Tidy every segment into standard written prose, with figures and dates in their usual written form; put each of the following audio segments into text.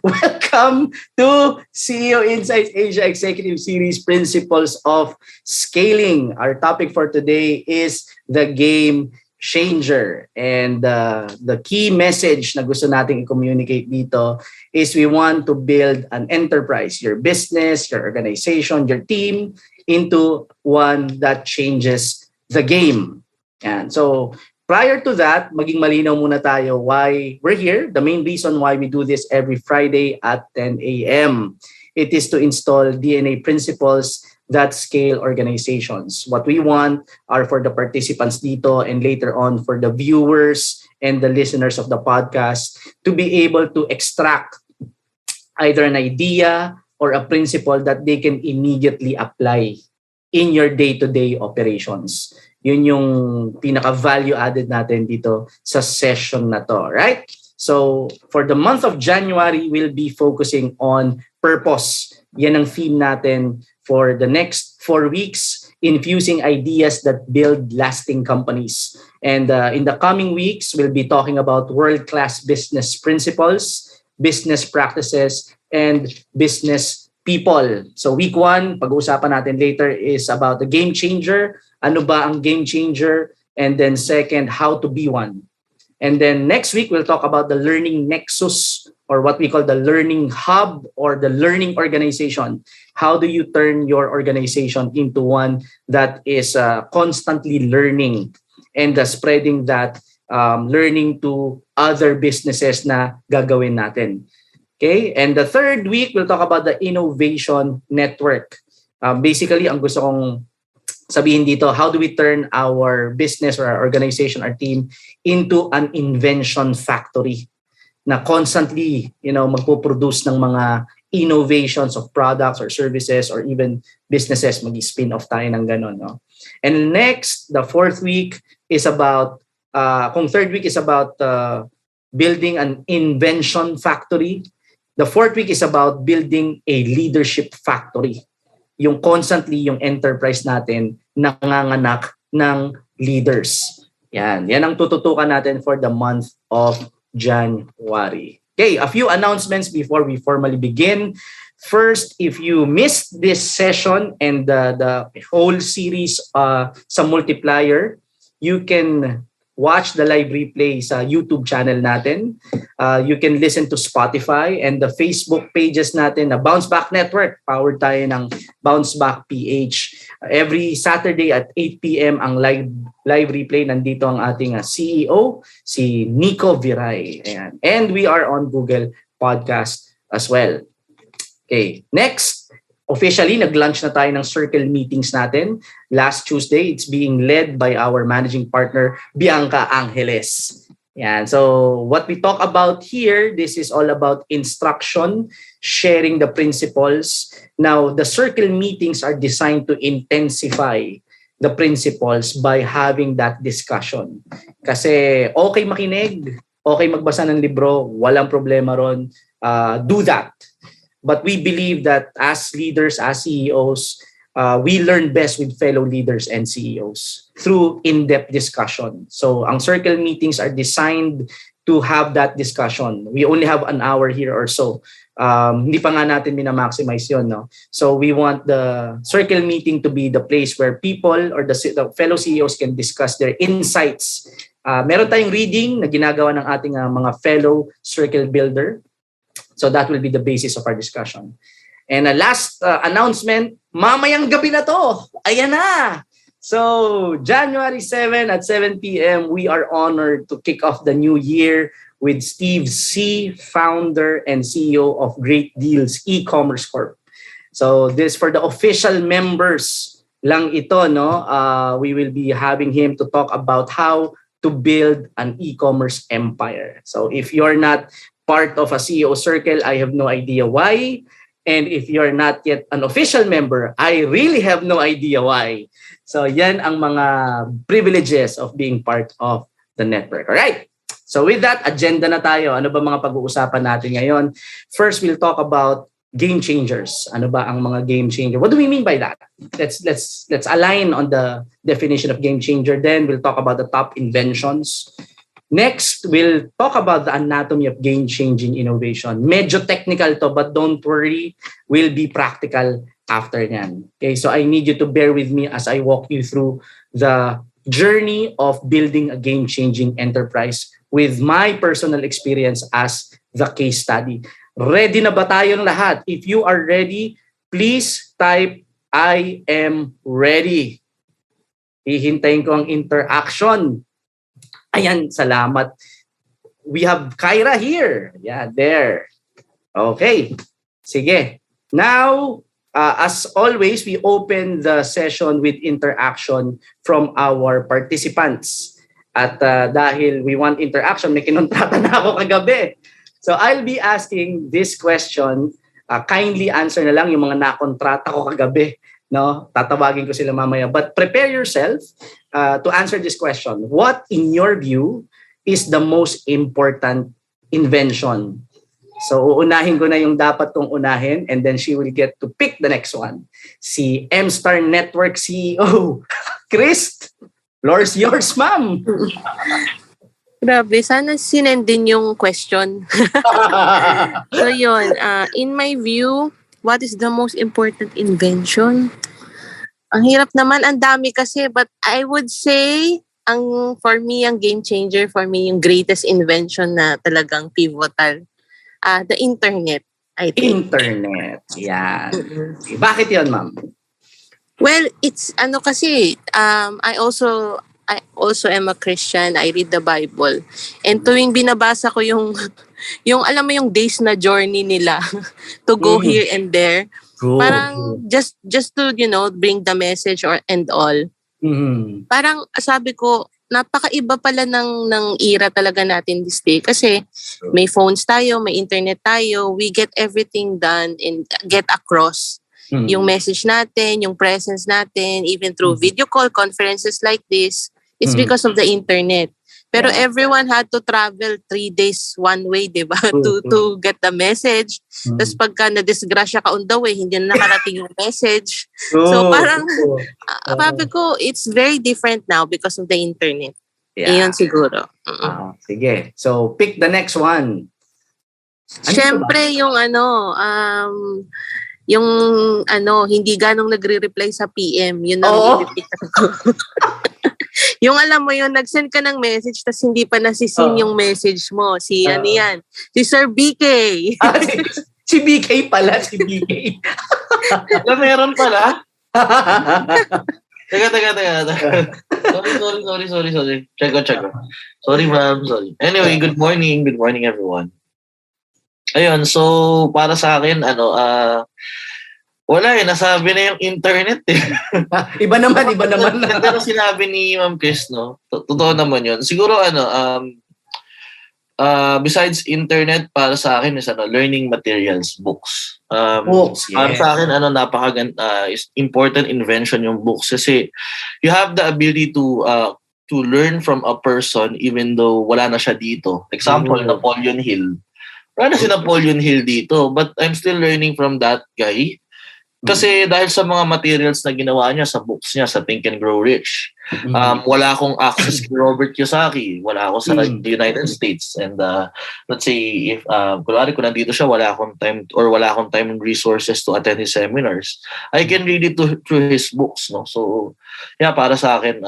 Welcome to CEO Insights Asia Executive Series Principles of Scaling. Our topic for today is the game changer. And the key message na gusto nating i-communicate dito is we want to build an enterprise, your business, your organization, your team, into one that changes the game. And so prior to that, maging malinaw muna tayo why we're here. The main reason why we do this every Friday at 10 a.m. It is to install DNA principles that scale organizations. What we want are for the participants dito and later on for the viewers and the listeners of the podcast to be able to extract either an idea or a principle that they can immediately apply in your day-to-day operations. Yun yung pinaka-value added natin dito sa session na to, right? So, for the month of January, we'll be focusing on purpose. Yan ang theme natin for the next 4 weeks, infusing ideas that build lasting companies. And in the coming weeks, we'll be talking about world-class business principles, business practices, and business people. So week 1, pag-uusapan natin later is about the game changer. Ano ba ang game changer? And then second, how to be one. And then next week, we'll talk about the learning nexus or what we call the learning hub or the learning organization. How do you turn your organization into one that is constantly learning and spreading that learning to other businesses na gagawin natin? Okay, and the third week, we'll talk about the innovation network. Basically, ang gusto kong sabihin dito, how do we turn our business or our organization, our team, into an invention factory na constantly, magpo-produce ng mga innovations of products or services or even businesses, mag-spin off tayo ng ganon. No? And next, the fourth week is about, kung third week is about building an invention factory, the fourth week is about building a leadership factory. Yung constantly yung enterprise natin nanganganak ng leaders. Yan ang tututukan natin for the month of January. Okay, a few announcements before we formally begin. First, if you missed this session and the whole series sa multiplier, you can watch the live replay sa YouTube channel natin. You can listen to Spotify and the Facebook pages natin na Bounce Back Network. Powered tayo ng Bounce Back PH. Every Saturday at 8 p.m. ang live replay. Nandito ang ating CEO, si Nico Viray. Ayan. And we are on Google Podcast as well. Okay, next. Officially, nag-launch na tayo ng circle meetings natin. Last Tuesday, it's being led by our managing partner, Bianca Angeles. Yan. So what we talk about here, this is all about instruction, sharing the principles. Now, the circle meetings are designed to intensify the principles by having that discussion. Kasi okay makinig, okay magbasa ng libro, walang problema ron. Do that. But we believe that as leaders, as CEOs, we learn best with fellow leaders and CEOs through in-depth discussion. So ang circle meetings are designed to have that discussion. We only have an hour here or so. Hindi pa nga natin minamaximize yun. No? So we want the circle meeting to be the place where people or the fellow CEOs can discuss their insights. Meron tayong reading na ginagawa ng ating mga fellow circle builder. So that will be the basis of our discussion. And a last announcement, mamayang gabi na to. Ayan na. So January 7 at 7 p.m., we are honored to kick off the new year with Steve C., founder and CEO of Great Deals E-Commerce Corp. So this for the official members lang ito, no? We will be having him to talk about how to build an e-commerce empire. So if you're not part of a CEO circle, I have no idea why. And if you're not yet an official member, I really have no idea why. So yan ang mga privileges of being part of the network. All right. So with that, agenda na tayo. Ano ba mga pag-uusapan natin ngayon? First, we'll talk about game changers. Ano ba ang mga game changer? What do we mean by that? Let's align on the definition of game changer. Then we'll talk about the top inventions. Next, we'll talk about the anatomy of game-changing innovation. Medyo technical to, but don't worry, we'll be practical after yan. Okay, so I need you to bear with me as I walk you through the journey of building a game-changing enterprise with my personal experience as the case study. Ready na ba tayong lahat? If you are ready, please type, I am ready. Hihintayin ko ang interaction. Ayan, salamat. We have Kyra here. Yeah, there. Okay. Sige. Now, as always, we open the session with interaction from our participants. At dahil we want interaction, may kinontrata na ako kagabi. So I'll be asking this question. Kindly answer na lang yung mga nakontrata ko kagabi. No, tatawagin ko sila mamaya. But prepare yourself to answer this question. What, in your view, is the most important invention? So uunahin ko na yung dapat kong unahin and then she will get to pick the next one. Si M-Star Network CEO, Chris, floor's yours, ma'am. Grabe, sana sinend din yung question. So yun, in my view, what is the most important invention? Ang hirap naman, ang dami kasi, but I would say, for me, ang game changer, for me, yung greatest invention na talagang pivotal, the internet, I think. Internet, yan. Bakit yun, ma'am? Well, it's kasi, I also am a Christian. I read the Bible. And tuwing binabasa ko yung alam mo yung days na journey nila to go here and there. Good. Parang just to, bring the message and all. Mm-hmm. Parang sabi ko, napakaiba pala ng era talaga natin this day. Kasi may phones tayo, may internet tayo. We get everything done and get across. Yung message natin, yung presence natin, even through video call, conferences like this. It's because of the internet. Pero everyone had to travel 3 days one way, di ba? To get the message. Tapos pagka na-disgrasya ka on the way, hindi na nakarating yung message. So parang, sabi ko, it's very different now because of the internet. Iyon siguro. Sige. So, pick the next one. Siyempre, yung hindi ganong nagre-reply sa PM. Yun ang i-pick ko. Yung alam mo yun, nag-send ka ng message tas hindi pa nasisin yung message mo. Si Sir BK. Si BK pala, si BK. Meron pala? Teka. Sorry. Check ko. Sorry, ma'am. Sorry. Anyway, good morning. Good morning, everyone. Ayun, so para sa akin, wala nasabi na yung internet eh. Iba naman. Pero sinabi ni Ma'am Chris, no? Totoo naman yun. Siguro, besides internet, para sa akin is learning materials, books. Books, Para sa akin, is important invention yung books kasi you have the ability to learn from a person even though wala na siya dito. Example, Napoleon Hill. Wala na si Napoleon Hill dito, but I'm still learning from that guy. Kasi dahil sa mga materials na ginawa niya sa books niya, sa Think and Grow Rich, wala akong access kay Robert Kiyosaki, wala ako sa United States. And let's say, if kunwari kung nandito siya, wala akong time and resources to attend his seminars, I can read it through his books. No? So, para sa akin,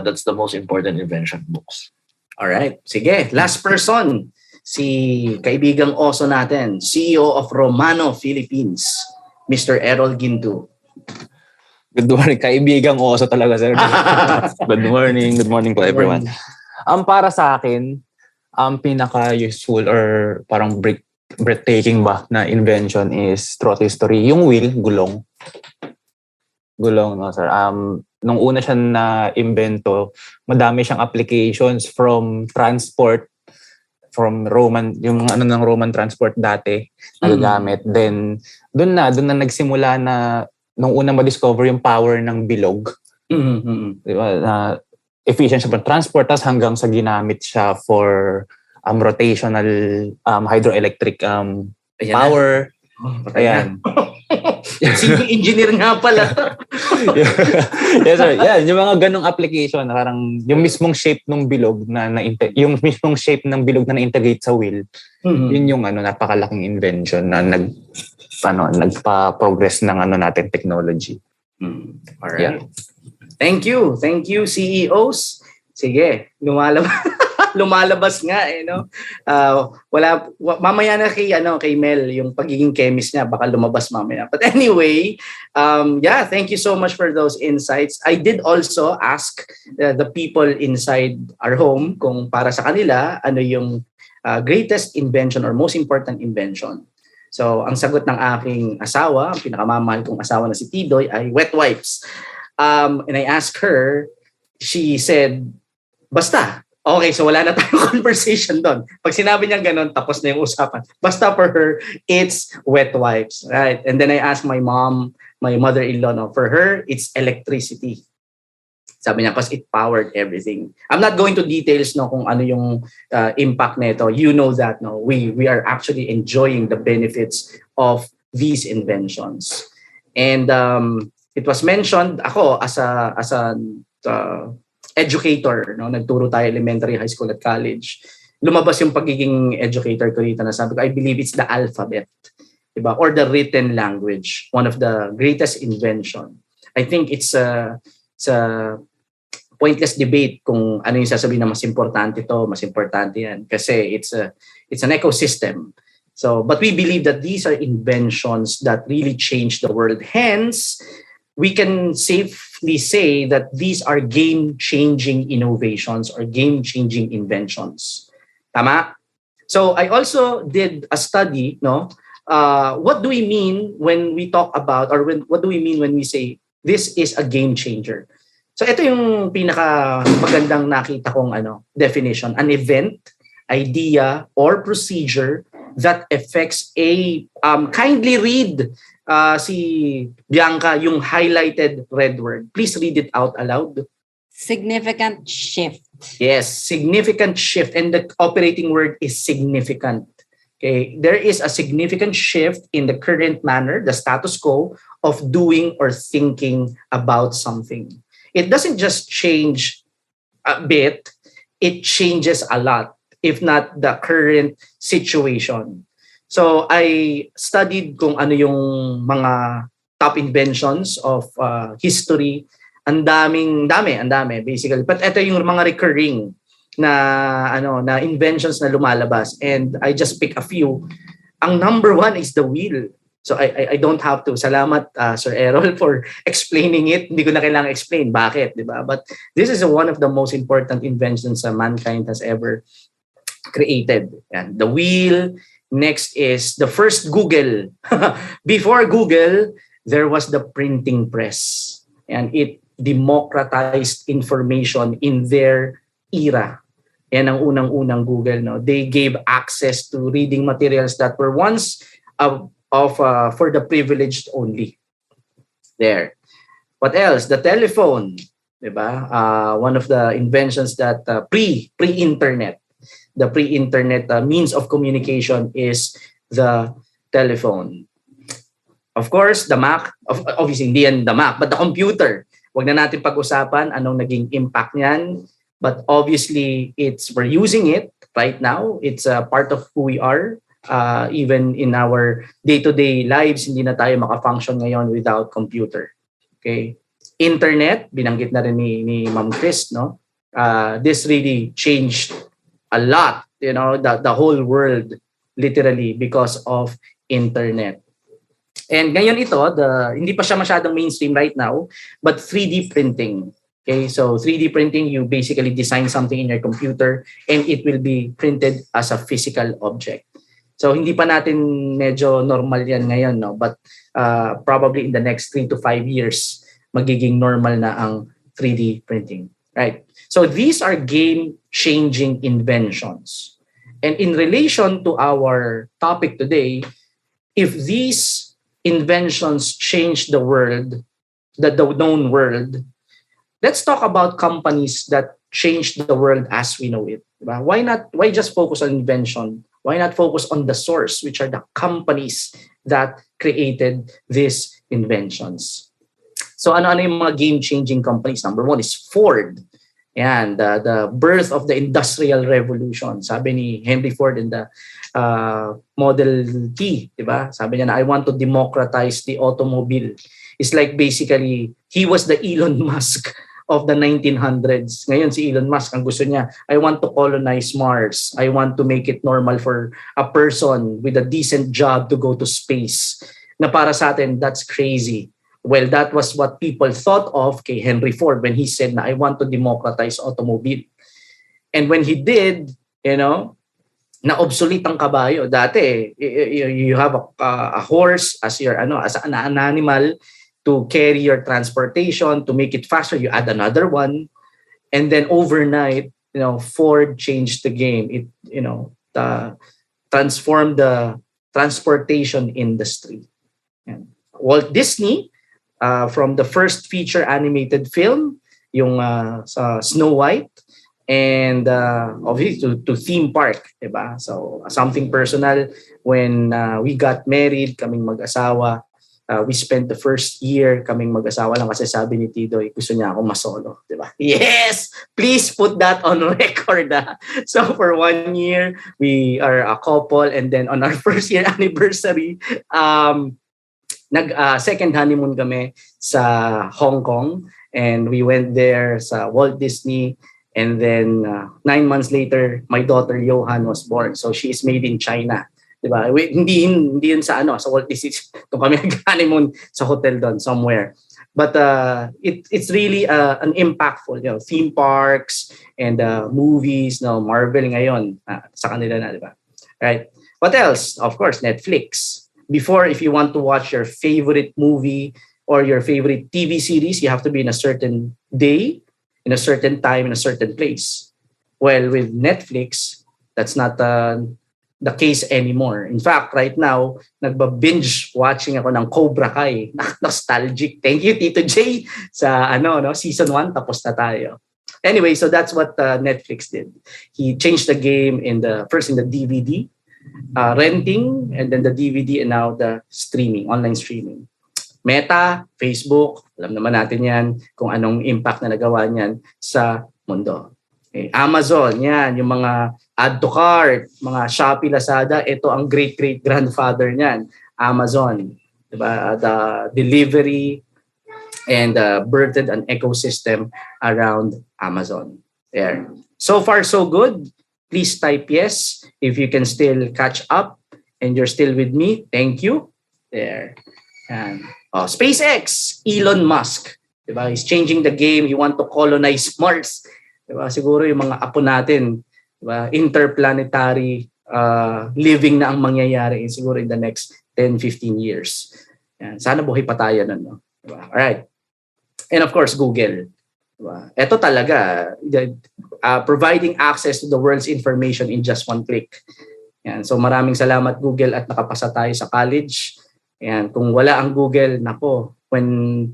that's the most important invention, books. Alright, sige. Last person, si kaibigang oso natin, CEO of Romano Philippines, Mr. Errol Ginto. Good morning. Kaibigang oso talaga, sir. Good morning po, everyone. Para sa akin, pinaka-useful or parang breathtaking ba na invention is throughout history. Yung wheel, gulong. No, sir. Nung una siya na-invento, madami siyang applications from transport, from Roman, yung ng Roman transport dati nagagamit. Then doon na nagsimula na nung una ma-discover yung power ng bilog. Diba? Efficient siya for transport tas hanggang sa ginamit siya for rotational hydroelectric power. Ayan. Civil engineer nga pala. Yes sir. Yeah, yung mga ganong application parang yung mismong shape ng bilog yung mismong shape ng bilog na na-integrate sa wheel. Yun yung napakalaking invention na nagpa-progress ng natin technology. Alright. Yeah. Thank you CEOs. Sige, lumalabas nga no. Mamaya na kay Mel yung pagiging chemist niya baka lumabas mamaya. But anyway, thank you so much for those insights. I did also ask the people inside our home kung para sa kanila ano yung greatest invention or most important invention. So, ang sagot ng aking asawa, ang pinakamamahal kong asawa na si Tidoy ay wet wipes. And I asked her, she said, basta. Okay, so wala na tayong conversation doon. Pag sinabi niya ganun, tapos na yung usapan. Basta for her, it's wet wipes. Right? And then I asked my mother-in-law, no, for her, it's electricity. Sabi niya, because it powered everything. I'm not going to details no kung ano yung impact nito. You know that no, we are actually enjoying the benefits of these inventions. And it was mentioned ako as an educator, no, nagturo tayo elementary, high school at college. Lumabas yung pagiging educator ko dito na sabi ko, I believe it's the alphabet, diba? Or the written language, one of the greatest invention. I think it's a pointless debate kung ano yung sasabihin na mas importante yan kasi it's an ecosystem. So, but we believe that these are inventions that really change the world. Hence, we can safely say that these are game-changing innovations or game-changing inventions. Tama? So, I also did a study, no? What do we mean when we talk about or what do we mean when we say this is a game changer? So ito yung pinaka magandang nakita kong definition, an event, idea or procedure that affects a kindly read si Bianca yung highlighted red word. Please read it out aloud. Significant shift. Yes, significant shift, and the operating word is significant. Okay, there is a significant shift in the current manner, the status quo of doing or thinking about something. It doesn't just change a bit, it changes a lot, if not the current situation. So I studied kung ano yung mga top inventions of history. Ang dami basically. But ito yung mga recurring na inventions na lumalabas, and I just pick a few. Ang number one is the wheel. So I don't have to. Salamat Sir Errol for explaining it. Hindi ko na kailangan explain bakit, di ba? But this is one of the most important inventions mankind has ever created. And the wheel. Next is the first Google. Before Google, there was the printing press, and it democratized information in their era. Yan ang unang-unang Google, no? They gave access to reading materials that were once for the privileged only. There. What else? The telephone, diba? One of the inventions that pre-internet. The pre-internet means of communication is the telephone. Of course, the Mac. Obviously, hindi yan the Mac, but the computer. Wag na natin pag-usapan anong naging impact niyan. But obviously, we're using it right now. It's a part of who we are. Even in our day-to-day lives, hindi na tayo maka-function ngayon without computer. Okay? Internet, binanggit na rin ni Ma'am Chris, no? This really changed a lot, the whole world, literally, because of internet. And ngayon ito, hindi pa siya masyadong mainstream right now, but 3D printing. Okay, so 3D printing, you basically design something in your computer and it will be printed as a physical object. So hindi pa natin medyo normal yan ngayon, no? But probably in the next 3 to 5 years, magiging normal na ang 3D printing. Right? So these are game-changing inventions. And in relation to our topic today, if these inventions change the world, the known world, let's talk about companies that change the world as we know it. Diba? Why just focus on invention? Why not focus on the source, which are the companies that created these inventions. So ano-ano yung mga game-changing companies? Number one is Ford. Yan, the birth of the Industrial Revolution. Sabi ni Henry Ford in the Model T, di ba? Sabi niya na, I want to democratize the automobile. It's like basically, he was the Elon Musk of the 1900s. Ngayon si Elon Musk, ang gusto niya, I want to colonize Mars. I want to make it normal for a person with a decent job to go to space. Na para sa atin, that's crazy. Well, that was what people thought of kay Henry Ford when he said na I want to democratize automobile. And when he did, na obsolete ang kabayo. Dati, you have a horse as your as an animal to carry your transportation, to make it faster, you add another one. And then overnight, Ford changed the game. It, transformed the transportation industry. And Walt Disney, from the first feature animated film, yung sa Snow White, and obviously to theme park, diba? So something personal, when we got married, kaming mag-asawa, we spent the first year kaming mag-asawa lang kasi sabi ni Tidoy, gusto niya ako masolo, diba? Yes! Please put that on record. So for 1 year, we are a couple, and then on our first year anniversary, second honeymoon kami sa Hong Kong, and we went there sa Walt Disney, and then 9 months later my daughter Johan was born, so she is made in China, diba? Hindi yun sa sa Walt Disney. Kung kami nag-honeymoon sa hotel doon somewhere, but it's really an impactful, theme parks and movies, Marvel ngayon sa kanila na, diba? Right? What else? Of course, Netflix. Before, if you want to watch your favorite movie or your favorite TV series, you have to be in a certain day, in a certain time, in a certain place. Well, with Netflix, that's not the case anymore. In fact, right now, nagba-binge watching ako ng Cobra Kai. Nostalgic. Thank you, Tito J, sa season 1, tapos na tayo. Anyway, so that's what Netflix did. He changed the game first in the DVD, renting, and then the DVD, and now the online streaming. Meta, Facebook, alam naman natin yan kung anong impact na nagawa niyan sa mundo. Okay. Amazon, yan, yung mga add to cart, mga Shopee, Lazada, ito ang great-great-grandfather niyan, Amazon. Diba? The delivery and birthed an ecosystem around Amazon. There. So far, so good. Please type yes if you can still catch up and you're still with me. Thank you. There. And SpaceX, Elon Musk. Diba? He's changing the game. He want to colonize Mars. Diba? Siguro yung mga apo natin, diba? Interplanetary living na ang mangyayari siguro in the next 10-15 years. Yan. Sana buhay pa tayo nun. No? Diba? All right. And of course, Google. Diba? Ito talaga, providing access to the world's information in just one click. Yan. So maraming salamat Google at nakapasa tayo sa college. Yan. Kung wala ang Google, nako, when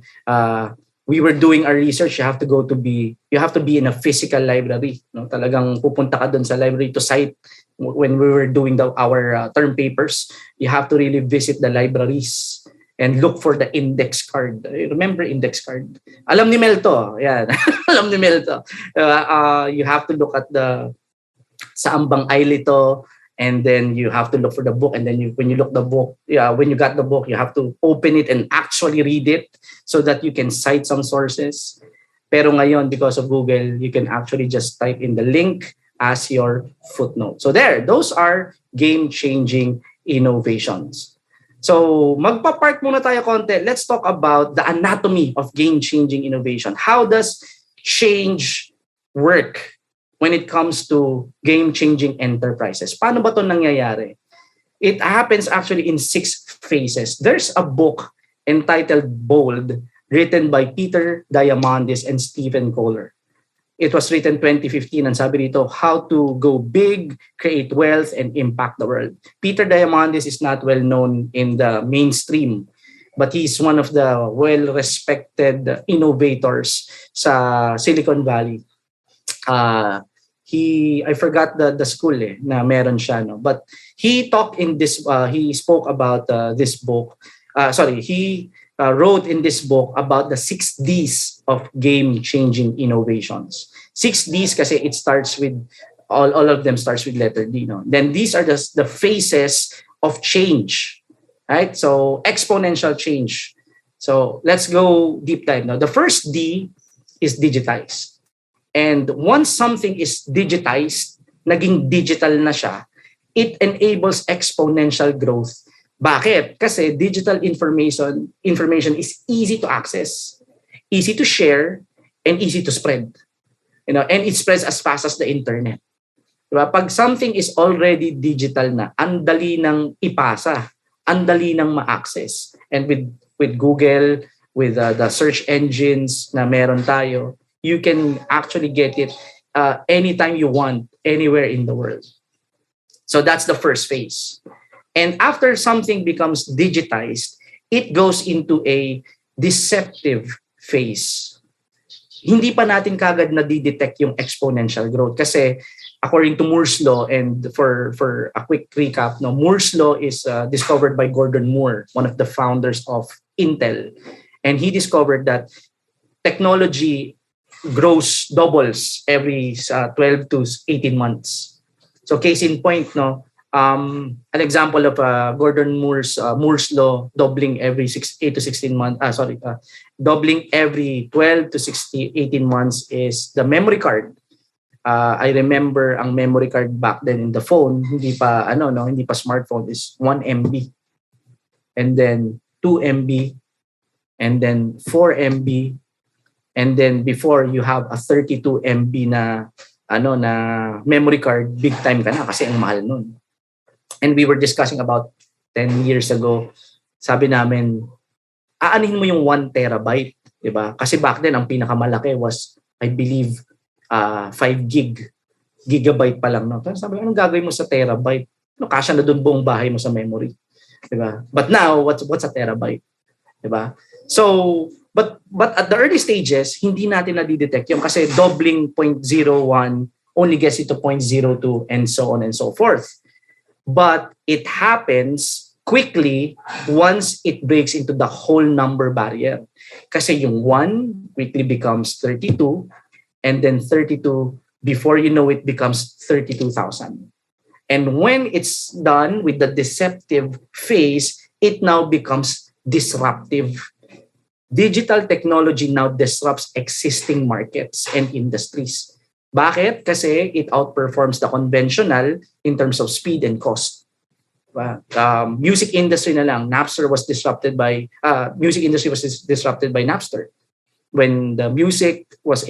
we were doing our research, you have to be in a physical library. No? Talagang pupunta ka doon sa library to cite. When we were doing our term papers, you have to really visit the libraries and look for the index card. Remember index card? Alam ni Mel to. Yan. Alam ni Mel to. You have to look at sa ambang aisle ito, and then you have to look for the book, and then when you got the book, you have to open it and actually read it so that you can cite some sources. Pero ngayon, because of Google, you can actually just type in the link as your footnote. So those are game-changing innovations. So magpa-park muna tayo konti. Let's talk about the anatomy of game-changing innovation. How does change work when it comes to game-changing enterprises? Paano ba ito nangyayari? It happens actually in 6 phases. There's a book entitled Bold, written by Peter Diamandis and Stephen Kohler. It was written 2015, and sabi dito, how to go big, create wealth, and impact the world. Peter Diamandis is not well known in the mainstream, but he's one of the well-respected innovators sa Silicon Valley. I forgot the school na meron siya, no? But he talked in this he spoke about this book wrote in this book about the 6 Ds of game-changing innovations. 6 Ds kasi it starts with, all of them starts with letter D. No? Then these are the phases of change, right? So exponential change. So let's go deep dive now. The first D is digitize. And once something is digitized, naging digital na siya, it enables exponential growth. Bakit? Kasi digital information is easy to access, easy to share, and easy to spread. And it spreads as fast as the internet. Diba? Pag something is already digital na, ang dali nang ipasa, ang dali nang ma-access. And with Google, with the search engines na meron tayo, you can actually get it anytime you want, anywhere in the world. So that's the first phase. And after something becomes digitized, it goes into a deceptive phase. Hindi pa natin kagad na-detect yung exponential growth kasi according to Moore's law, and for a quick recap, Moore's law is discovered by Gordon Moore, one of the founders of Intel. And he discovered that technology doubles every 12 to 18 months. So case in point, an example of Gordon Moore's law doubling every 8 to 16 months, doubling every 12 to 18 months is the memory card. I remember ang memory card back then in the phone, hindi pa smartphone, is 1 MB. And then 2 MB, and then 4 MB, and then before you have a 32 MB na memory card, big time ka na kasi ang mahal nun. And we were discussing about 10 years ago, sabi namin, aanin mo yung 1 terabyte, di ba? Kasi back then, ang pinakamalaki was, I believe, 5 gigabyte pa lang. No? Sabi, anong gagawin mo sa terabyte? Kasya na doon buong bahay mo sa memory. Di ba? But now, what's a terabyte? Di ba? So, but at the early stages, hindi natin na-detect yun kasi doubling 0.01 only gets it to 0.02 and so on and so forth. But it happens quickly once it breaks into the whole number barrier. Kasi yung 1 quickly becomes 32, and then 32, before you know it, becomes 32,000. And when it's done with the deceptive phase, it now becomes disruptive. Digital technology now disrupts existing markets and industries. Bakit? Kasi it outperforms the conventional in terms of speed and cost. Music industry na lang, music industry was disrupted by Napster. When the music was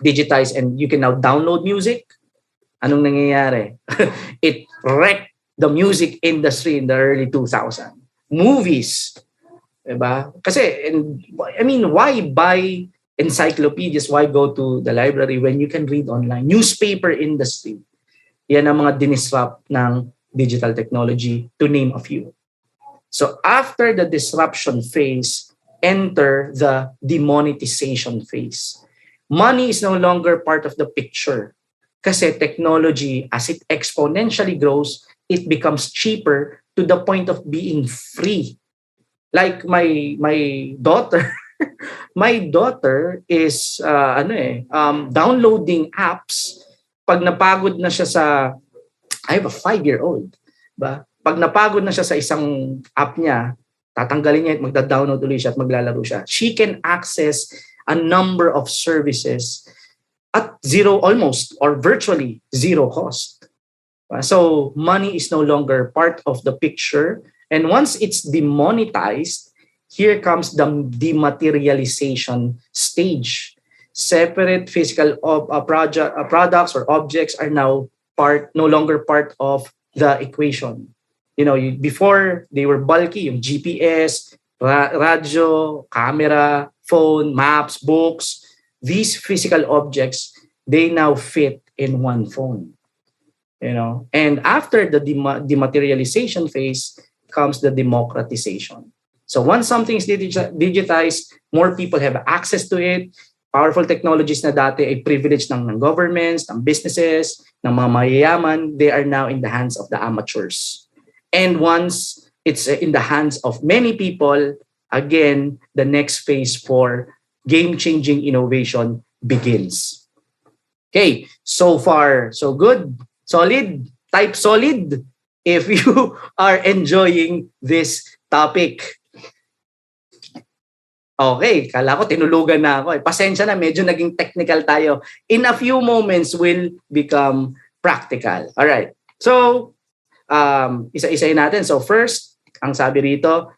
digitized and you can now download music, anong nangyayari? It wrecked the music industry in the early 2000s. Movies, diba? Kasi, why buy encyclopedias? Why go to the library when you can read online? Newspaper industry. Yan ang mga dinisrupt ng digital technology, to name a few. So after the disruption phase, enter the demonetization phase. Money is no longer part of the picture. Kasi technology, as it exponentially grows, it becomes cheaper to the point of being free. Like my daughter, my daughter is downloading apps. Pag napagod na siya I have a 5-year-old. Ba? Pag napagod na siya sa isang app niya, tatanggalin niya at magda-download ulit siya at maglalaro siya. She can access a number of services at zero almost or virtually zero cost. So money is no longer part of the picture. And once it's demonetized, here comes the dematerialization stage. Separate physical products or objects are now no longer part of the equation. Before they were bulky, yung GPS, radio, camera, phone, maps, books, these physical objects, they now fit in one phone. And after the dematerialization phase comes the democratization. So once something is digitized, more people have access to it. Powerful technologies na dati ay privilege ng governments, ng businesses, ng mga mayayaman, they are now in the hands of the amateurs. And once it's in the hands of many people. Again, the next phase for game-changing innovation begins. Okay, so far, so good. Solid. Type solid if you are enjoying this topic. Okay, kala ko tinulugan na ako. Pasensya na, medyo naging technical tayo. In a few moments, will become practical. Alright. So, isa-isayin natin. So first, ang sabi rito,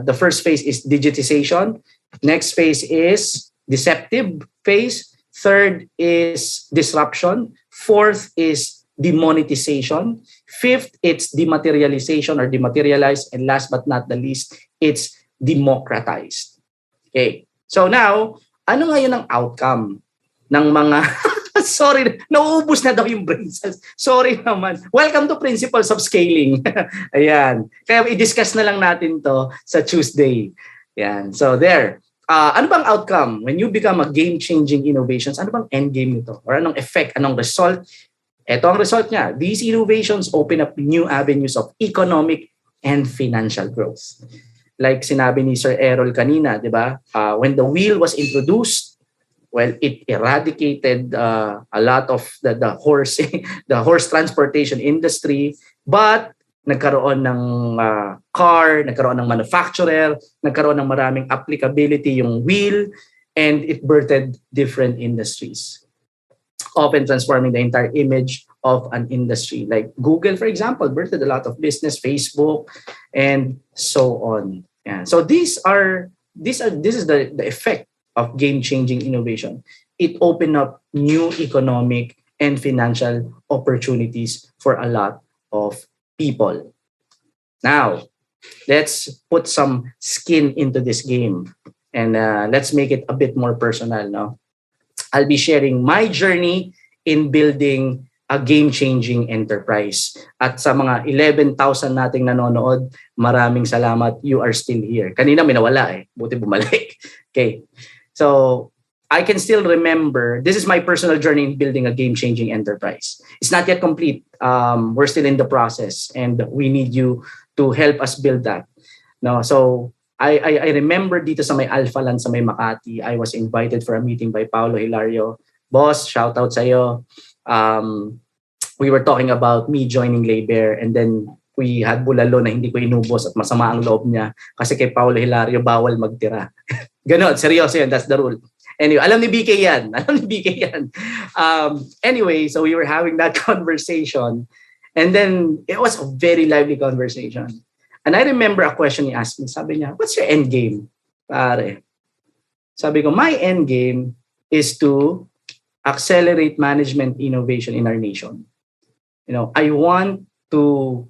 the first phase is digitization. Next phase is deceptive phase. Third is disruption. Fourth is demonetization. Fifth, it's dematerialization or dematerialized. And last but not the least, it's democratized. Okay. So now, ano ngayon ang outcome ng mga sorry, nauubos na daw yung brain cells. Sorry naman. Welcome to Principles of Scaling. Ayan. Kaya i-discuss na lang natin to sa Tuesday. Ayan. So there. Ano bang outcome when you become a game-changing innovations? Ano bang end game nito? Or anong effect? Anong result? Ito ang result niya. These innovations open up new avenues of economic and financial growth. Like sinabi ni Sir Errol kanina, di ba? When the wheel was introduced, well, it eradicated a lot of the horse the horse transportation industry, but nagkaroon ng car, nagkaroon ng manufacturer, nagkaroon ng maraming applicability yung wheel, and it birthed different industries, often transforming the entire image of an industry. Like Google, for example, birthed a lot of business, Facebook, and so on. Yeah. So this is the effect of game-changing innovation. It opened up new economic and financial opportunities for a lot of people. Now, let's put some skin into this game and let's make it a bit more personal. No? I'll be sharing my journey in building a game-changing enterprise. At sa mga 11,000 nating nanonood, maraming salamat. You are still here. Kanina may nawala eh. Buti bumalik. Okay. So, I can still remember, this is my personal journey in building a game-changing enterprise. It's not yet complete. We're still in the process and we need you to help us build that. No, so I remember dito sa may Alpha Land sa may Makati, I was invited for a meeting by Paulo Hilario. Boss, shout out sa iyo. We were talking about me joining Labor and then we had bulalo na hindi ko inubos at masama ang loob niya kasi kay Paulo Hilario bawal magtira. Ganon, seryoso yan, that's the rule. Anyway, alam ni BK yan. Anyway, so we were having that conversation and then it was a very lively conversation. And I remember a question he asked me. Sabi niya, what's your end game? Pare. Sabi ko, my end game is to accelerate management innovation in our nation. You know, I want to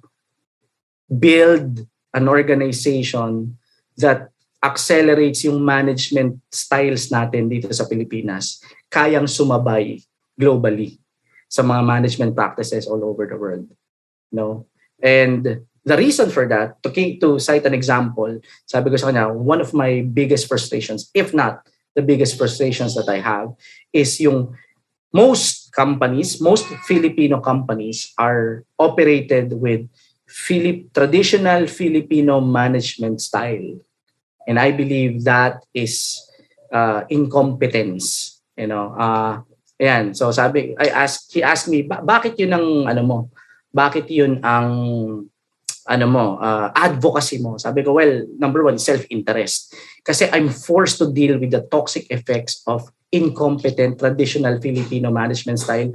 build an organization that accelerates yung management styles natin dito sa Pilipinas, kayang sumabay globally sa mga management practices all over the world. No? And the reason for that, to cite an example, sabi ko sa kanya, one of my biggest frustrations, if not the biggest frustrations that I have, is yung most Filipino companies are operated with traditional Filipino management style. And I believe that is incompetence. You know, ayan. So he asked me, bakit yun ang bakit yun ang advocacy mo? Sabi ko, well, number one, self-interest. Kasi I'm forced to deal with the toxic effects of incompetent traditional Filipino management style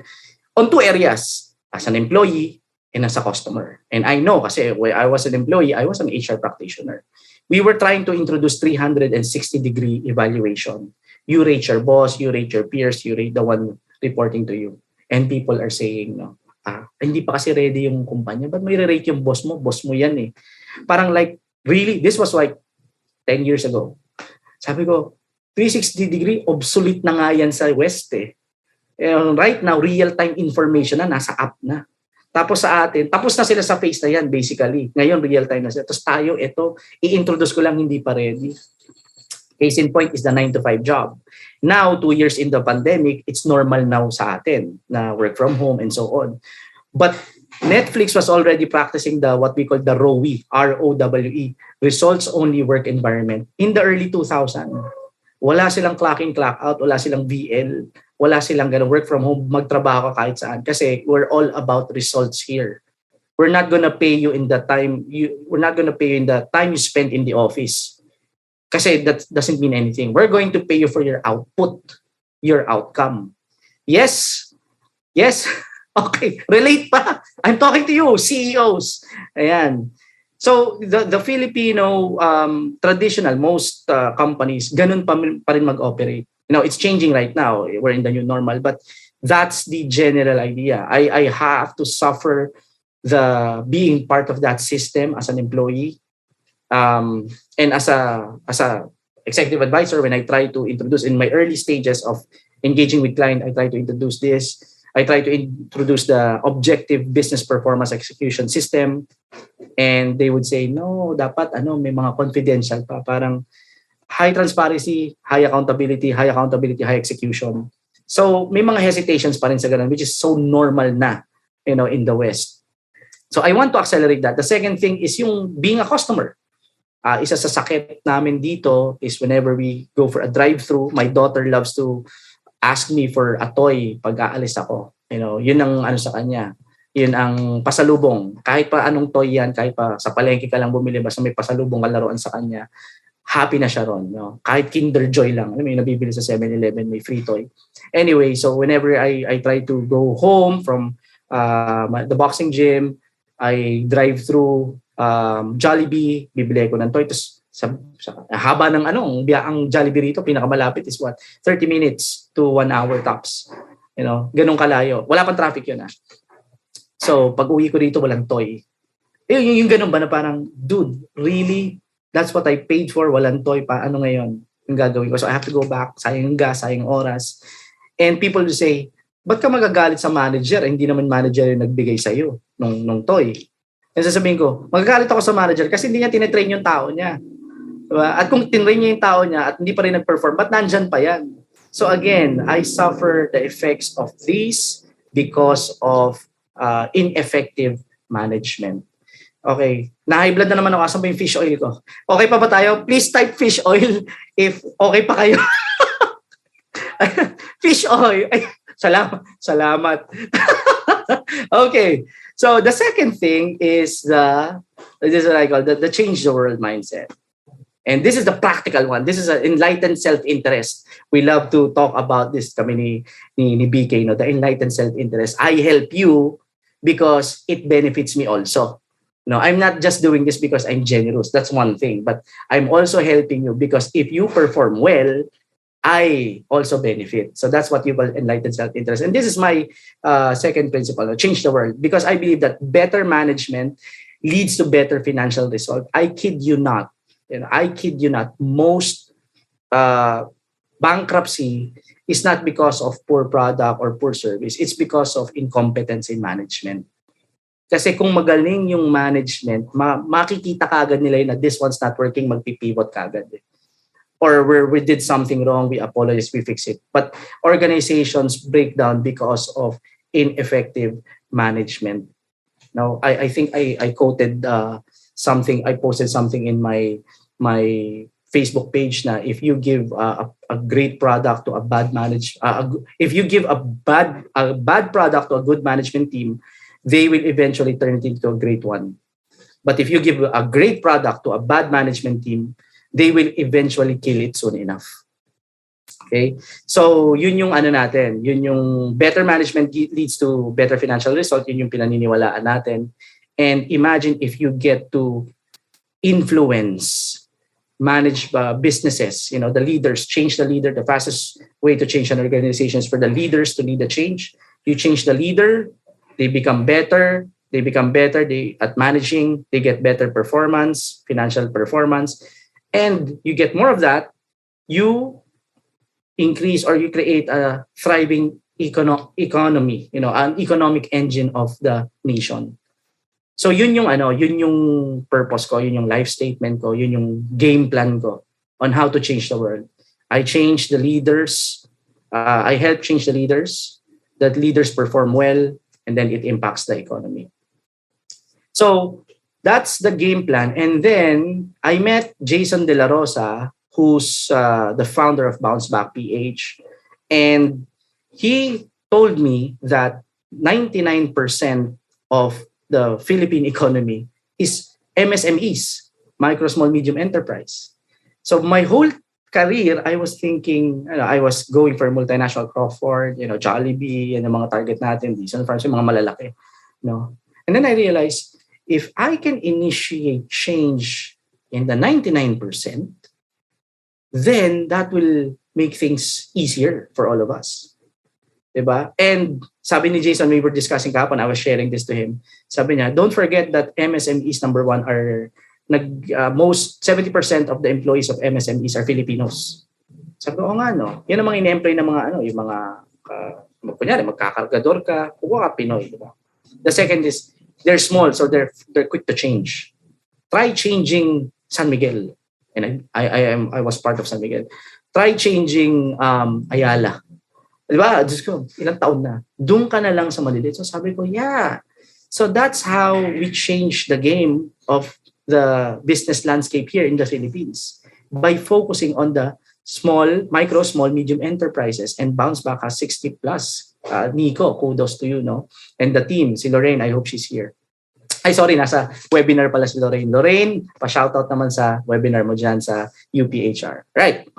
on two areas, as an employee and as a customer. And I know kasi when I was an employee, I was an HR practitioner. We were trying to introduce 360-degree evaluation. You rate your boss, you rate your peers, you rate the one reporting to you. And people are saying, no, hindi pa kasi ready yung kumpanya. Ba't may rate yung boss mo? Boss mo yan eh. Parang like, really? This was like 10 years ago. Sabi ko, 360-degree, obsolete na nga yan sa West eh. Right now, real-time information na, nasa app na. Tapos sa atin, tapos na sila sa phase na yan basically. Ngayon, real-time na sila. Tapos tayo, ito, i-introduce ko lang, hindi pa ready. Case in point is the 9-to-5 job. Now, 2 years in the pandemic, it's normal now sa atin na work from home and so on. But Netflix was already practicing the what we call the ROWE, ROWE, results only work environment in the early 2000. Wala silang clock in, clock out, wala silang VL, wala silang gonna work from home, magtrabaho ka kahit saan kasi we're all about results here. We're not gonna pay you in the time we're not gonna pay you in the time you spend in the office. Kasi that doesn't mean anything. We're going to pay you for your output, your outcome. Yes. Yes. Okay. Relate pa. I'm talking to you, CEOs. Ayan. So the Filipino traditional most companies ganun pa rin mag-operate. It's changing right now. We're in the new normal, but that's the general idea. I have to suffer the being part of that system as an employee, and as a executive advisor. When I try to introduce in my early stages of engaging with client, I try to introduce this. I try to introduce the objective business performance execution system, and they would say, no, dapat may mga confidential pa, parang high transparency, high accountability, high execution. So may mga hesitations pa rin sa ganun, which is so normal na, in the West. So I want to accelerate that. The second thing is yung being a customer. Isa sa sakit namin dito is whenever we go for a drive-thru, my daughter loves to ask me for a toy pag aalis ako. Yun ang sa kanya. Yun ang pasalubong. Kahit pa anong toy yan, kahit pa sa palengke ka lang bumili, basta may pasalubong ka laruan sa kanya, happy na siya ron. Kahit Kinder Joy lang. May nabibili sa 7-Eleven, may free toy. Anyway, so whenever I try to go home from the boxing gym, I drive through Jollibee, bibili ko ng toy. Tapos sa haba ng ang Jollibee rito, pinakamalapit is 30 minutes to 1 hour tops. Ganun kalayo. Wala pang traffic yun. So pag uwi ko rito, walang toy. Yung ganun ba na parang, dude, really? That's what I paid for, walang toy pa. Ano ngayon yung gagawin ko? So I have to go back, sayang yung gas, sayang oras. And people will say, ba't ka magagalit sa manager? Hindi naman manager yung nagbigay sa'yo nung toy. And sasabihin ko, magagalit ako sa manager kasi hindi niya tinetrain yung tao niya. Diba? At kung tinrain niya yung tao niya at hindi pa rin nag-perform, ba't nandyan pa yan? So again, I suffer the effects of this because of ineffective management. Okay. Na-high blood na naman ako. Asan ba yung fish oil ko? Okay pa ba tayo? Please type fish oil if okay pa kayo. Fish oil. Ay, salamat. Okay. So the second thing is this is what I call the change the world mindset. And this is the practical one. This is an enlightened self-interest. We love to talk about this kami ni BK, the enlightened self-interest. I help you because it benefits me also. I'm not just doing this because I'm generous. That's one thing. But I'm also helping you because if you perform well, I also benefit. So that's what you call enlightened self-interest. And this is my second principle, change the world. Because I believe that better management leads to better financial result. I kid you not. Most bankruptcy is not because of poor product or poor service. It's because of incompetence in management. Kasi kung magaling yung management, makikita kagad nila na this one's not working, magpipivot kagad. Or where we did something wrong, we apologize, we fix it. But organizations break down because of ineffective management. Now, I think I quoted something, I posted something in my Facebook page na if you give a great product to a bad if you give a bad product to a good management team, they will eventually turn it into a great one. But if you give a great product to a bad management team, they will eventually kill it soon enough. Okay? So, yun yung natin. Yun yung better management leads to better financial result. Yun yung pinaniniwalaan natin. And imagine if you get to influence, manage businesses, the leaders, change the leader. The fastest way to change an organization is for the leaders to lead the change. You change the leader, they become better. They become better at managing. They get better performance, financial performance. And you get more of that, you increase or you create a thriving economy, an economic engine of the nation. So yun yung purpose ko, yun yung life statement ko, yun yung game plan ko on how to change the world. I change the leaders, I help change the leaders, that leaders perform well, and then it impacts the economy. So that's the game plan. And then I met Jason De La Rosa, who's the founder of Bounce Back PH. And he told me that 99% of the Philippine economy is MSMEs, micro, small, medium enterprise. So my whole career, I was thinking, I was going for multinational Crawford, Jollibee, and yung mga target natin, Decent Farms, yung mga malalaki. And then I realized, if I can initiate change in the 99%, then that will make things easier for all of us. Diba? And sabi ni Jason, we were discussing kahapon, I was sharing this to him. Sabi niya, don't forget that MSMEs number one are most 70% of the employees of MSMEs are Filipinos. Sabi ko, nga no. Yan ang mga ine-employ ng mga yung mga kunyari magkakargador ka, kuha ka Pinoy, diba? The second is they're small, so they're quick to change. Try changing San Miguel. And I was part of San Miguel. Try changing Ayala. Diba? Diyos ko, ilang taon na. Doon ka na lang sa maliliit. So sabi ko, yeah. So that's how we change the game of the business landscape here in the Philippines. By focusing on the micro, small, medium enterprises. And Bounce Back has 60 plus. Nico, kudos to you, no? And the team, si Lorraine, I hope she's here. Ay, sorry, nasa webinar pala si Lorraine. Lorraine, pa-shoutout naman sa webinar mo dyan sa UPHR. Right.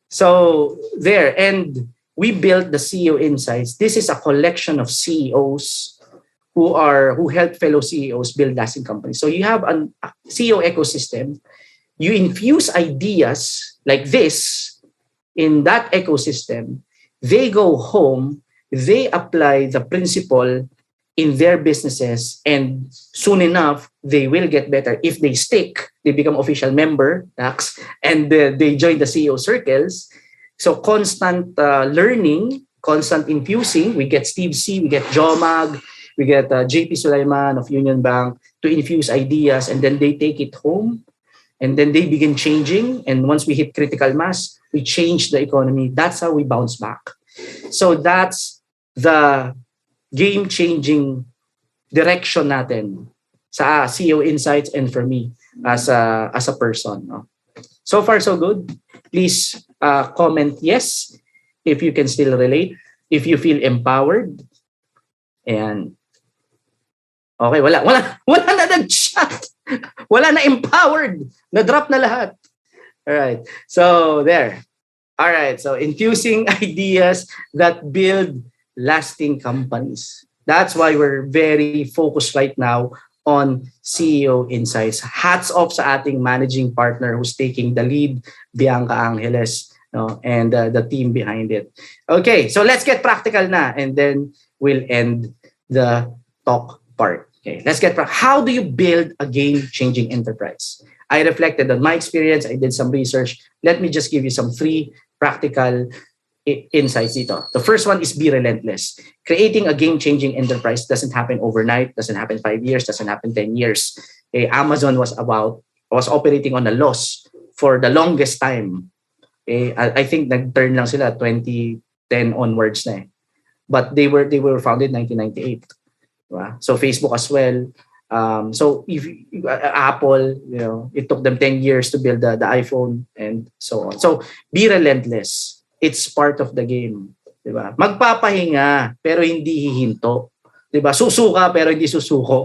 So, there. And we built the CEO Insights. This is a collection of CEOs who help fellow CEOs build lasting companies. So you have a CEO ecosystem. You infuse ideas like this in that ecosystem. They go home. They apply the principle in their businesses, and soon enough, they will get better. If they stick, they become official member, and they join the CEO circles. So constant learning, constant infusing. We get Steve C, we get Jomag, we get JP Sulaiman of Union Bank to infuse ideas, and then they take it home, and then they begin changing. And once we hit critical mass, we change the economy. That's how we bounce back. So that's the game-changing direction natin sa CEO Insights and for me as a person. No? So far, so good. Please comment yes if you can still relate, if you feel empowered. And okay, wala na nag-chat. Wala na empowered. Na-drop na lahat. All right. So there. All right. So infusing ideas that build lasting companies. That's why we're very focused right now on CEO Insights. Hats off sa ating managing partner who's taking the lead, Bianca Angeles, and the team behind it. Okay, so let's get practical na, and then we'll end the talk part. Okay, let's get practical. How do you build a game-changing enterprise? I reflected on my experience. I did some research. Let me just give you some 3 practical insights dito. The first one is be relentless. Creating a game-changing enterprise doesn't happen overnight, doesn't happen 5 years, doesn't happen 10 years. Amazon was operating on a loss for the longest time. I think nag-turn lang sila 2010 onwards na. But they were founded 1998. Diba? So Facebook as well. So if Apple, it took them 10 years to build the iPhone and so on. So be relentless. It's part of the game, 'di ba? Magpapahinga pero hindi hihinto. 'Di ba? Susuka pero hindi susuko.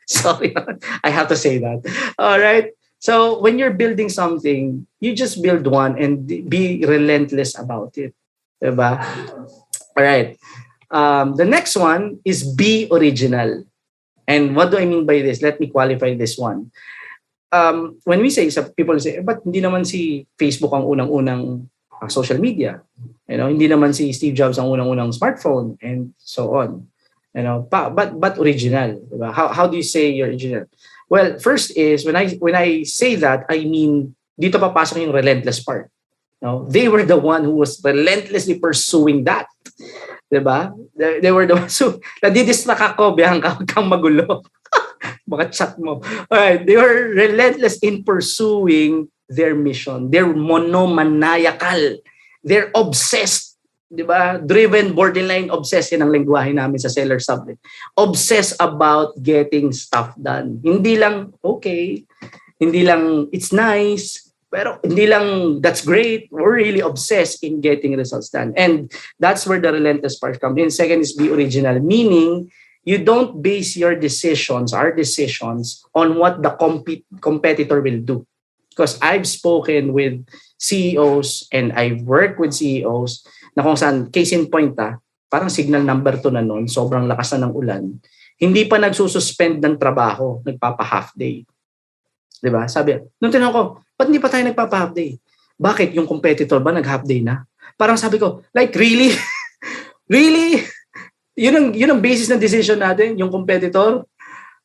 Sorry. I have to say that. All right. So when you're building something, you just build one and be relentless about it. 'Di ba? All right. The next one is be original. And what do I mean by this? Let me qualify this one. When we say, people say, but hindi naman si Facebook ang unang-unang social media. Hindi naman si Steve Jobs ang unang-unang smartphone and so on. But original. Diba? How do you say you're original? Well, first is when I say that, I mean dito papasok yung relentless part. They were the one who was relentlessly pursuing that. Diba? They were the ones who nadidistract ako, Bianca, kang magulo. Baka chat mo. Alright, they were relentless in pursuing their mission. They're monomaniacal. They're obsessed Di ba? Driven, borderline, obsessed, yan ang lengguwahe namin sa seller sublet. Obsessed about getting stuff done. Hindi lang, okay, hindi lang, it's nice, pero hindi lang, that's great. We're really obsessed in getting results done. And that's where the relentless part comes in. Second is be original, meaning you don't base your decisions, our decisions, on what the competitor will do. Because I've spoken with CEOs and I've worked with CEOs na kung saan, case in point parang signal number 2 na noon, sobrang lakas na ng ulan, hindi pa nagsususpend ng trabaho, nagpapa-half day. Diba? Sabi, nung tinanong ko, ba't hindi pa tayo nagpapa-half day? Bakit? Yung competitor ba nag-half day na? Parang sabi ko, like really? Really? Yun ang basis ng decision natin, yung competitor.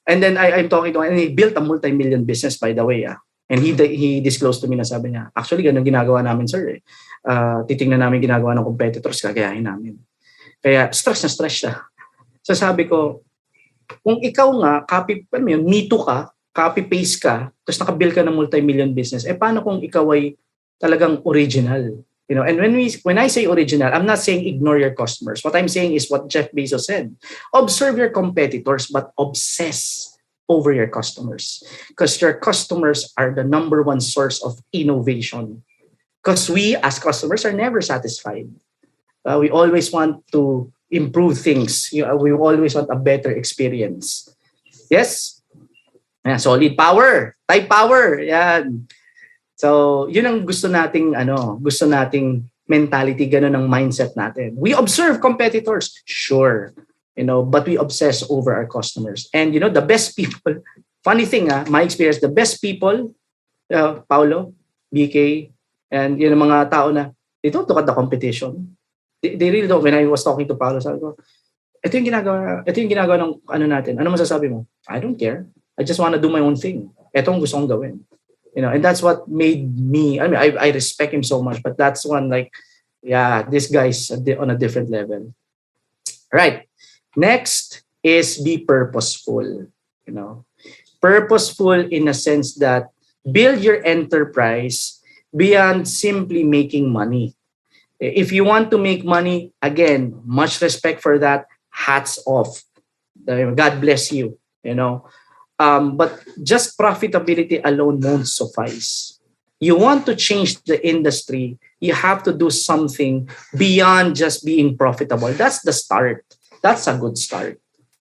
And then I'm talking to him, and he built a multi-million business, by the way. And he disclosed to me na sabi niya, actually, ganun ginagawa namin, sir. Titingnan namin ginagawa ng competitors, gagayahin namin. Kaya stress na stress siya. So sabi ko, kung ikaw nga, me too ka, copy-paste ka, tapos nakabuild ka ng multi-million business, paano kung ikaw ay talagang original? You know, and when I say original, I'm not saying ignore your customers. What I'm saying is what Jeff Bezos said. Observe your competitors, but obsess over your customers. Because your customers are the number one source of innovation. Because we as customers are never satisfied. We always want to improve things. We always want a better experience. Yes? Yeah, solid power. Type power. Yan. So, yun ang gusto nating mentality, ganun ang mindset natin. We observe competitors, sure, but we obsess over our customers. And the best people, funny thing, my experience, the best people, Paulo, BK, and mga tao na, they don't look at the competition. They really don't. When I was talking to Paulo, sabi ko, ito yung ginagawa ng natin. Ano masasabi mo? I don't care. I just want to do my own thing. Ito ang gusto kong gawin. And that's what made me, I respect him so much, but that's one this guy's on a different level. Right. Next is be purposeful. Purposeful in a sense that build your enterprise beyond simply making money. If you want to make money, again, much respect for that. Hats off. God bless you. But just profitability alone won't suffice. You want to change the industry, you have to do something beyond just being profitable. That's the start. That's a good start.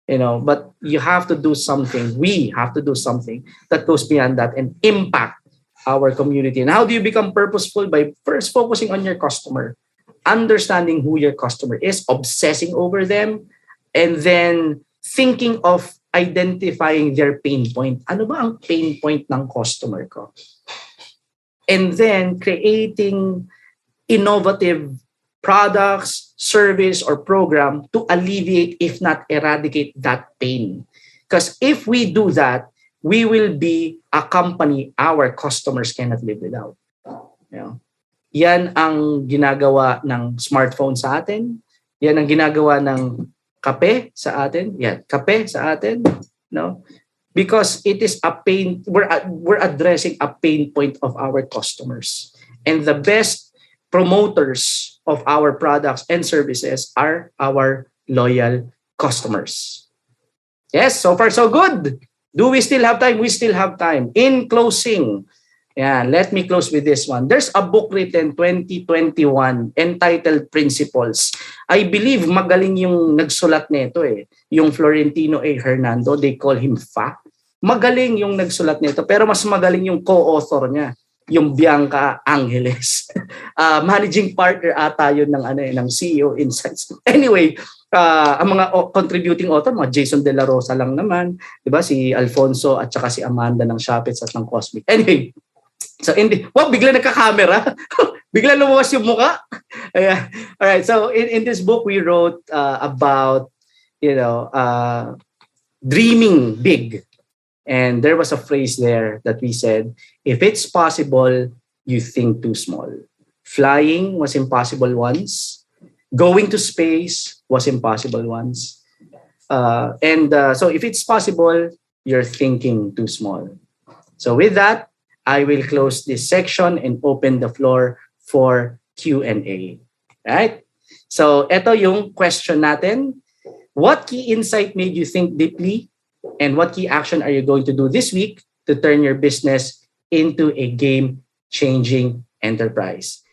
But you have to do something. We have to do something that goes beyond that and impact our community. And how do you become purposeful? By first focusing on your customer, understanding who your customer is, obsessing over them, and then thinking of identifying their pain point. Ano ba ang pain point ng customer ko? And then creating innovative products, service, or program to alleviate, if not eradicate, that pain. Because if we do that, we will be a company our customers cannot live without. Yan ang ginagawa ng smartphone sa atin. Yan ang ginagawa ng kape sa atin. Yan, kape sa atin. No? Because it is a pain, we're addressing a pain point of our customers. And the best promoters of our products and services are our loyal customers. Yes, so far so good. Do we still have time? We still have time. In closing, let me close with this one. There's a book written 2021 entitled Principles. I believe magaling yung nagsulat nito Yung Florentino A. Hernando, they call him Fa. Magaling yung nagsulat nito, pero mas magaling yung co-author niya, yung Bianca Angeles. Managing partner ata yun ng CEO Insights. Anyway, ang mga contributing author, mga Jason De La Rosa lang naman, 'di ba? Si Alfonso at saka si Amanda ng Shopits at ng Cosmic. Anyway, so bigla nagka-camera. Bigla lumabas yung mukha. All right, so in this book we wrote about dreaming big. And there was a phrase there that we said, if it's possible, you think too small. Flying was impossible once. Going to space was impossible once. So if it's possible, you're thinking too small. So with that, I will close this section and open the floor for Q&A. Right? So, ito yung question natin. What key insight made you think deeply? And what key action are you going to do this week to turn your business into a game-changing enterprise?